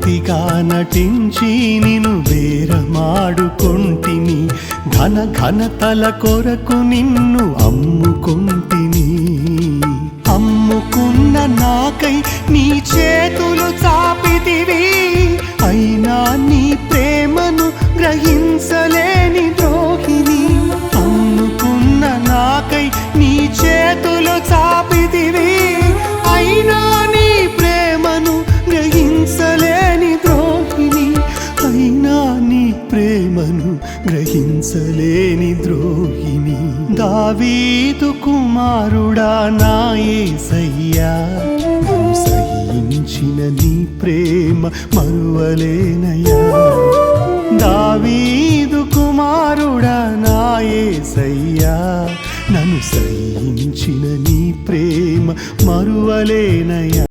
భక్తిగా నటించి నిన్ను బేరమాడుకొంటిని, ఘన ఘనతల కొరకు నిన్ను అమ్ముకొంటిని. అమ్ముకున్న నాకై నీ చేతులు చాపితివి, అయినా నీ ప్రేమను గ్రహించలేని ద్రోహిని. అమ్ముకున్న నాకై నీ చేతులు చాపితివి, అయినా నీ ప్రేమను గ్రహించలేని ద్రోహిని. అయినా నీ ప్రేమను గ్రహించలేని ద్రోహిని. దావీదు కుమారుడా నా యేసయ్యా, సహించిన నీ ప్రేమ మరువలేనయ్యా. దావీదు కుమారుడా నా యేసయ్యా, నన్ను సహించిన నీ ప్రేమ మరువలేనయ్యా.